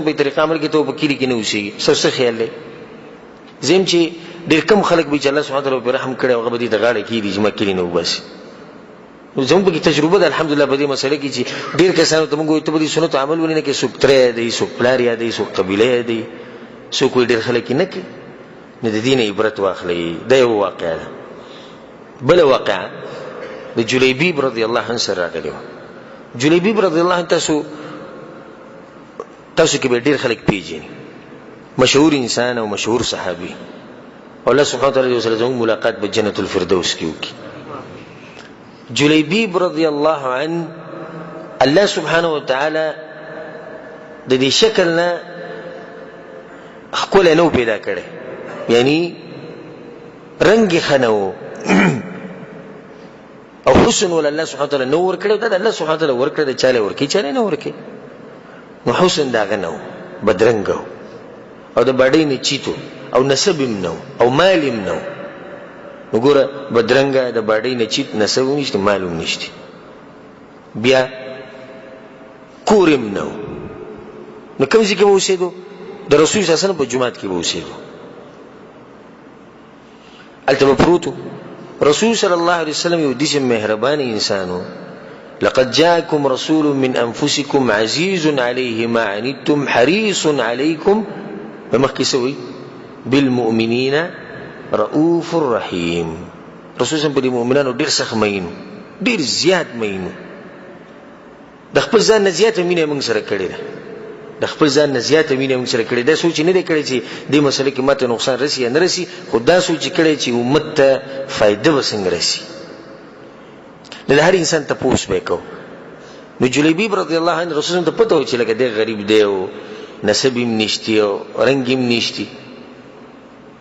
به طریقه عمل کې ته په کلی کې نه اوسېږي. څه خیال دی؟ زم چې ډېر کم خلک به چې الله سبحانه وتعالی په رحم کړي هغه به دې د غاړه کېږدي چې ما کلي نه وباسي. نو زموږ پکې تجربه ده الحمدلله په دې مسله کې چې ډېر کسانو ته موږ وایو ته به دې سنتو عمل ولې نه کوې. څوک تره یادوي، څوک پلار یادوي، څوک قبیله یادوي، څوک وایي ډېر خلک یې نه کوي. نو د دې نه عبرت واخلئ. دا یوه واقعه ده. بله واقعه د جلیبیب رضی الله عنه سره راغلې وه. جلیبیب رضی الله عنه تاسو کې به ډېر خلک پیژني، مشهور انسان او مشهور صحابي. الله سبحانه وتعالی سره زموږ ملاقات په جنت الفردوس کې وکړي. جلیبیب رضی الله عنه الله سبحانه وتعالی د دې شکل نه ښکلی نه و پیدا کړی، یعنی رنګ یې ښه نه و او حسن ول الله سبحانه وتعالی نه ورکړی. دا د الله سبحانه وتعالی ورکړی، د چاله ورکړي چاله نه ورکړي. نو حسن د هغه نه و، بدرنګ و او د باډۍ نه چیتو او نسب هم نه او مال هم نه. نو ګوره بدرنګه د باډۍ نه چیت، نسب هم نشته، مال هم نشته، بیا کور هم نه. نو کوم ځای کې به اوسېدو؟ د رسول صلی الله علیه وسلم په جومات کې به اوسېدو. هلته به پروت و. رسول صلی الله علیه وسلم یو داسې مهربان انسان و. لقد جاءكم رسول من انفسكم عزيز عليه ما عنتم حريص عليكم بمخکې سوی بالمؤمنین رؤوف الرحیم. رسول صلی الله علیه وسلم په دې مؤمنانو ډېر سخت مین و، ډېر زیات مین و. د خپل ځان نه زیاته مینه موږ سره کړې ده، د خپل ځان نه زیاته مینه موږ سره کړې ده. سوچ نه دی کړی چې دې مسله کې ماته نقصان رسي یا نه رسي، خو دا سوچ کړی چې امت ته فایده به څنګه رسي. نو د هر انسان تپوس به یې کو. نو جلیبیب رضی الله عنه رسول صلی الله علیه وسلم ته پته و چې لکه دی غریب دی او نسب هم نشتی او رنګ هم نشتی.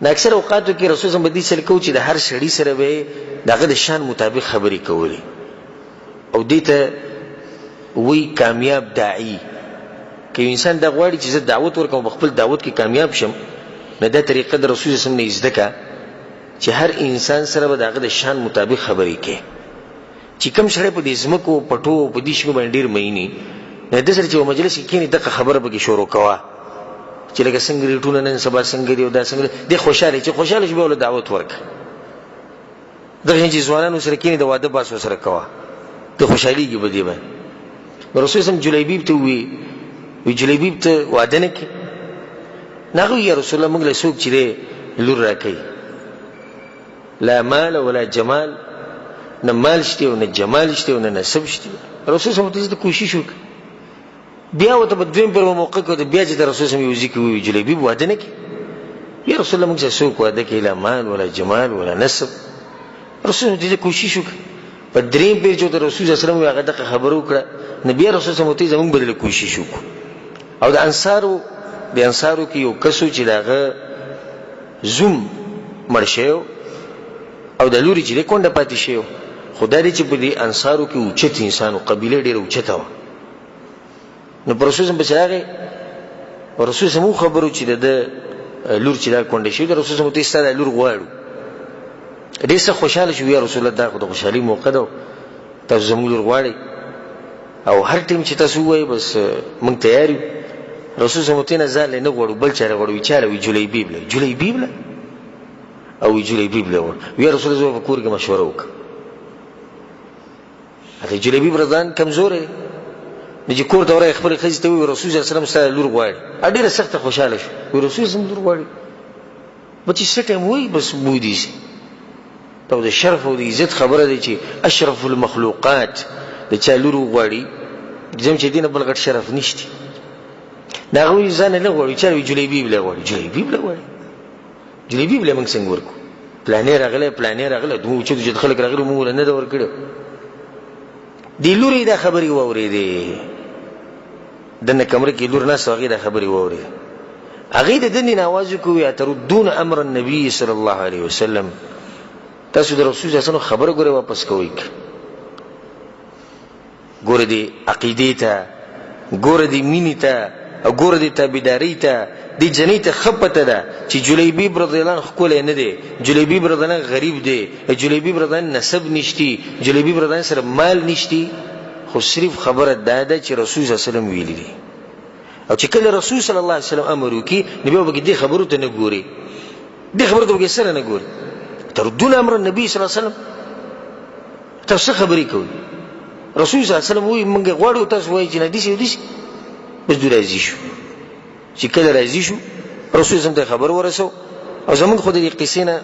نو اکثر اوقاتو کې رسول صلی الله علیه وسلم به دې چل کوو چې د هر سړي سره به یې د هغه د شان مطابق خبرې کولې او دې ته وی کامیاب داعی. که یو انسان دا غواړي چې زه دعوت ورکوم په خپل دعوت کې کامیاب شم، نو دا طریقه د رسول صلی الله علیه وسلم نه زده کړه چې هر انسان سره به د هغه د شان مطابق خبرې کوي. چې کوم سړی په دې ځمکو پټو په دې شنو باندې ډېر میني، نو د سره چې په مجلس کې کښېني دغه خبره پکې شروع کوه چې لکه څنګه ریټونه نن سبا څنګه دي او دا څنګه دی. خوشحاله چې خوشحاله شي بیا ورله دعوت ورکړه. دغه شان چې ځوانانو سره کښېني د واده بحث ورسره کوه، ته خوشحالېږي په دې باندې. نو رسول صلی جلیبیب ته وی جلیبیب ته واده نه کړي؟ نه هغه وی یا رسول الله موږ له څوک چې دی لور راکوي، لا مال ولا جمال، نه مال شته او نه جمال شته او نه نسب شته. رسول صلی الله علیه وسلم کوشش وکړ، بیا ورته په دویم پر موقع کې بیا چې د رسول صلی الله علیه وسلم وی جلیبیب واده نه کړي. یا رسول الله موږ سره څوک واده کوي لا مال ولا جمال ولا نسب. رسول الله کوشش وکړ، په دریم پیر چې د رسول صلی الله علیه وسلم هغه دغه خبره وکړه، نو بیا رسول صلی الله علیه وسلم موږ بدله کوشش وکړو. او د انصارو کې یو کس چې د هغه زوم مړ شوی او د لوري چې دی کونډه پاتې شوی، خو دا دی چې په دې انصارو کې اوچت انسان و، قبیله ډېره اوچته وه. نو په رسول صلی الله علیه وسلم پسې راغی او رسول صلی الله علیه وسلم خبرو چې د لور چې دا کونډه شوی، د رسول صلی الله علیه وسلم ستا دا لور غواړو. ډېر څه خوشحاله شو. یا رسول الله دا خو د خوشحالۍ موقع ده، تاسو زموږ لور غواړئ او هر ټیم چې تاسو ووایئ بس موږ تیار یو. رسول صلی الله علیه وسلم ځان له نه غواړو بل چا له غواړو. چا له وی جلیبیب له، جلیبیب له او وی جلیبیب له غواړو. یا رسول الله په کور کې مشوره وکړه. هغه جلیبیب رضان کمزوری دی چې کور ته ورغی خپلې ښځې ته ووایي رسول صلی الله علیه وسلم ستا لور غواړي. ډېره سخته خوشحاله شو، وایي رسول صلی الله علیه وسلم لور غواړي. به چې څه ټایم وایي بس بودي شي. او د شرف او د عزت خبره دی چې اشرف المخلوقات د چا لور وغواړي، زم چې دې نه بل غټ شرف نشته. د هغه وایي ځان نه غواړي، چا وایي جلیبیب له غواړي. جلیبیب له غواړي، جلیبیب له موږ څنګه ورکو؟ پلانې راغلی دومره اوچت خلک راغلي موږ له نه ده ورکړی. دې لورې دا خبرې واورېدې، دنه کمره کې لور ناسته، هغې دا خبرې واورېدې. هغې د دنې نه اواز وکړو اتردون امر النبي صلی الله علیه وسلم، تاسو د رسول صلی الله علیه وسلم خبره ګوره واپس کوئ. ګوره دې عقیدې ته، ګوره دې مینې ته او ګوره دې تابعدارۍ ته، دې جنۍ ته ښه پته ده چې جلیبیب رضی الله عنه ښکلی نه دی، جلیبیب رضی الله عنه غریب دی، جلیبیب رضی الله عنه نسب نشتی، جلیبیب رضی الله عنه سره مال نشتی. خو صرف خبره دا ده چې رسول صلی الله علیه وسلم ویلي دي او چې کله رسول صلی الله علیه وسلم امر وکي نبی وبګي دې خبرو ته نه ګوري دې خبرو ته وګي سره نه ګوري تردون امر النبي صلی الله علیه وسلم تاسو خبرې کوي رسول صلی الله علیه وسلم وی موږ غواړو تاسو وایي چې نه دي شي بس دوی راځي شو چې کله راځي شو رسول صلی الله علیه وسلم ته خبر ورسو او زمونږ خو د قصې نه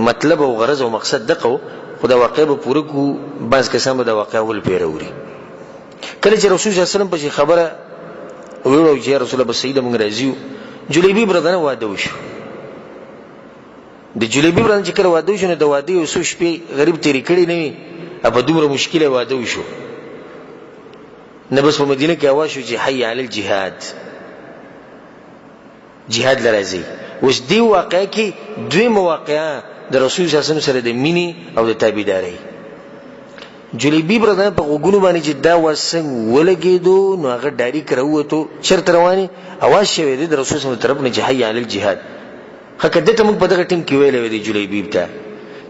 مطلب او غرض او مقصد دغه خدا واقع به پوره کو بعض کسان به د واقع ول پیروري کله چې رسول صلی الله علیه وسلم په خبره ویلو چې رسول الله سید موږ راځو جلیبی برادرانه واده وشو د جلیبی برادرانه چې کله واده وشو نو د واده یو څو شپې غریب تیری کړی نه وي په دومره مشکله واده وشو نه بس په مدینه کې आवाज شو چې حي علی الجهاد جهاد لرازي اوس دی واقع کې دوی مواقعه د رسول صلی الله علیه وسلم سره د مینی او د تابعداري جلیبی برادران په غوګونو باندې چې دا وسنګ ولګېدو نو هغه ډاری کړوته چرته رواني आवाज شوی دی د رسول صلی الله علیه وسلم طرف نه چې حي علی الجهاد حق دته موږ په دغه ټیم کې ویلې دی جلیبی ته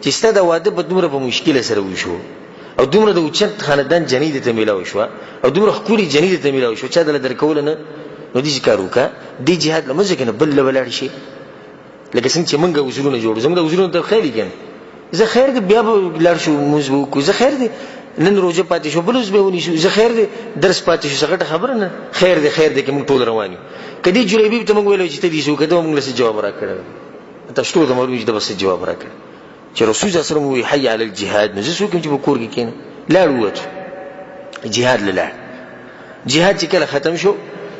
چې ستاسو د واده په دومره په مشکله سره وشو او دومره د اوچت خاندان جنید ته ملاو شو او دومره خوري جنید ته ملاو شو چې دا درکول نه نو دې کار وکړه دې جهاد لمزه کنه بل ولاړ شي لکه څنګه چې موږ وزرونه جوړو زموږ وزرونه ته خیر کېن زه خیر دې بیا لار شو موږ کو زه خیر دې نن روزه پاتې شو بلوز به ونی شو زه خیر دې درس پاتې شو څنګه خبره نه خیر دې کې موږ ټول رواني کدی جلیبی ته موږ ویلو چې ته دې شو کده موږ له جواب راکړه تاسو ټول د مروج د بس جواب راکړه چې رسول الله صلی الله علیه وسلم وی حي علی الجهاد نو زه څوک چې په کور کې کېنه لاړ وته جهاد لاله جهاد چې کله ختم شو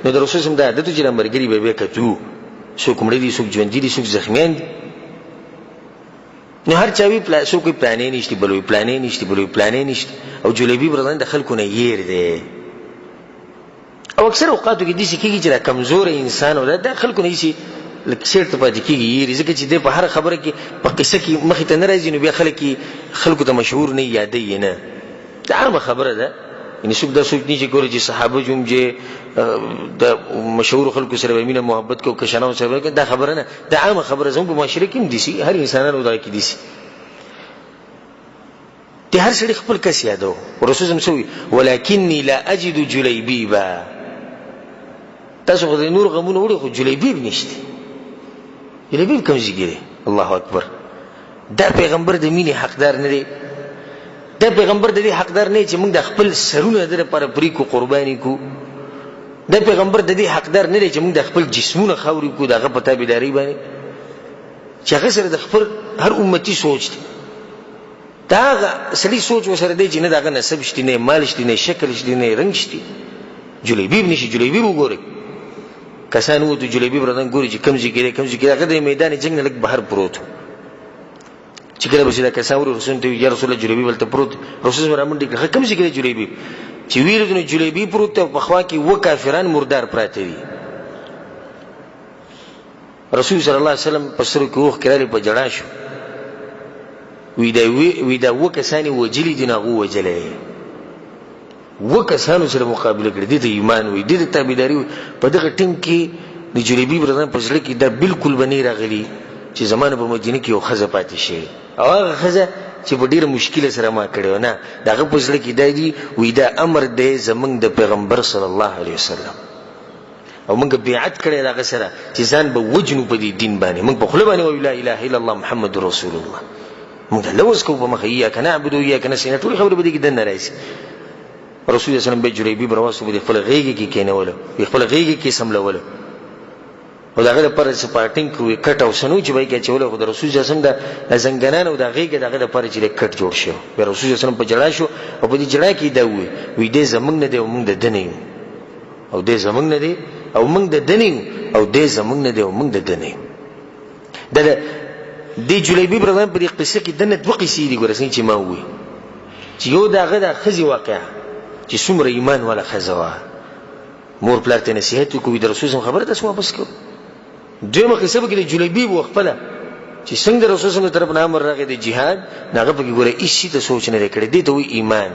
نو د رسول الله د دغه مرګري به وکړو څوک مړ دي څوک ژوند دي څوک زخمیان دي نو هر چا وی څوک پلانې نشته بلوي پلانې نشته او جلیبی برادران د خلکو نه یېر دي او اکثر اوقاتو کې دي چې کیږي چې کمزور انسان او د خلکو نه شي لکه شرط پاتې کیږي یېر ځکه چې د په هر خبره کې په قصه کې مخې ته نه راځي نو بیا خلکو ته مشهور نه یادې نه دا عامه خبره ده ان څوک دا څوک نه چې ګوري چې صحابه جوم چې د مشهور خلکو سره مینه محبت کو کشناو سره دا خبره نه دا عامه خبره زموږ په معاشره کې دي سي هر انسانانو دا کې دي سي ته هر څړي خپل کس یادو رسول الله سوي ولکنی لا اجد جلیبیبا تاسو خو د نور غمونه وړي خو جلیبیب نشته جلیبیب کوم ځای الله اکبر دا پیغمبر د مینې حقدار نه دی دا پیغمبر د دې حقدار نه چې موږ د خپل سرونه در پر پری کو قرباني کو دا پیغمبر د دې حقدار نه دی چې موږ د خپل جسمونه خوري کو دغه په تابعداري باندې چې هغه سره د خپل هر امتی سوچ دی دا سړي سوچ وسره دی چې نه دغه نسب شته نه مال شته نه شکل شته نه رنگ شته جلیبیب نشي جلیبیب وګورئ کسان وو ته جلیبیب برادران ګوري چې کمزې کېږي هغه د میدان جنگ نه لګ بهر پروت چې کله به دا کسان ور رسول ته یا رسول الله جلیبی ولته پروت رسول الله باندې کله کوم ځای کې جلیبی چې ویل د جلیبی پروت په خوا کې و کافران مردار پراته دي رسول صلی الله علیه وسلم په سر کې وښ کړي په جړا شو وی دا و کسانی وجلی دي نه وجلې و کسانو سره مقابله کړي دي ته ایمان وي دي ته تابعداري په دغه ټیم کې د جلیبی برادران په ځل کې دا بالکل بنی راغلي چې زمانه په مدینه کې یو خزه پاتې شي او هغه خزه چې په ډیره مشکله سره ما کړو نه دغه په ځل کې دی وی دا امر دی زمنګ د پیغمبر صلی الله علیه وسلم او موږ بیعت کړی دغه سره چې ځان به وجنو په دې دین باندې موږ په خله باندې وی لا اله الا الله محمد رسول الله موږ لوز کو په مخه یا کنه عبدو یا کنه سینه ټول خبره به دې کې دنه راځي رسول الله صلی الله علیه وسلم به جلیبی برواسو به خپل غیږ کې کېنول خپل غیږ کې سملول او داغه لپاره سپارټینګ کوي کټ او سنو چې وای کې چول خو د رسول الله صلی الله علیه وسلم د زنګنان او دغه کې دغه لپاره چې کټ جوړ شو به رسول الله صلی الله علیه وسلم په جړا شو او په دې جړا کې دا وی دې زمنګ نه دی او موږ د دنې او دې زمنګ نه دی او موږ د دنې او دې زمنګ نه دی او موږ د دنې د جلیبی برادران په دې قصه کې دنه دوه قصې دي ګورئ چې ما وی چې یو دغه د خزي واقع چې څومره ایمان ولا خزوا مور پلار ته نصیحت کوي د رسول الله خبره تاسو واپس کو دویمه قصه به کې د جلیبی وخپله چې څنګه د رسول الله طرف نه امر راغی د جهاد هغه په کې ګوره هیڅ ته سوچ نه کړی دي ته وی ایمان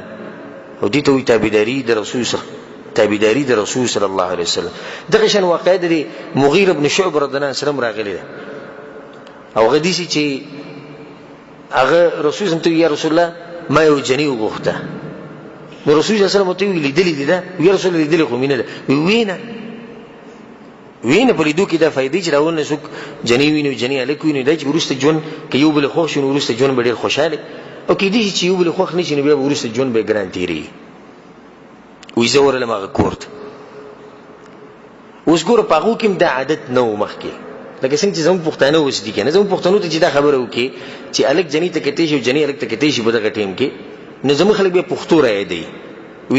او دي ته وی تابعداري د رسول الله تابعداري د رسول صلی الله علیه وسلم دغه شان واقع د مغیره ابن شعبه رضی الله عنه راغلی ده او غدیسی چې هغه رسول الله ته یا رسول الله ما یو جنی وغوښته نو رسول الله صلی الله علیه وسلم ته ویل دي ده یا رسول الله دې خو مینه ده وینه وینه په لیدو کې دا فائدې چې راول نه څوک جنې ویني جنې الک ویني دا چې وروسته ژوند کې یو بل خوښ شي وروسته ژوند به ډېر خوشاله او کې دي چې یو بل خوښ نشي نو بیا وروسته ژوند به ګران تیری وې زور له ماغه کوړت اوس ګوره په هغو کې دا عادت نه و مخکې لکه څنګه چې زموږ پښتانه اوس دي کنه زموږ پښتنو ته چې دا خبره وکړي چې الک جنې ته کېدی شي او جنې الک ته کېدی شي په دغه ټیم کې نو زموږ خلک بیا پښتو رايي دی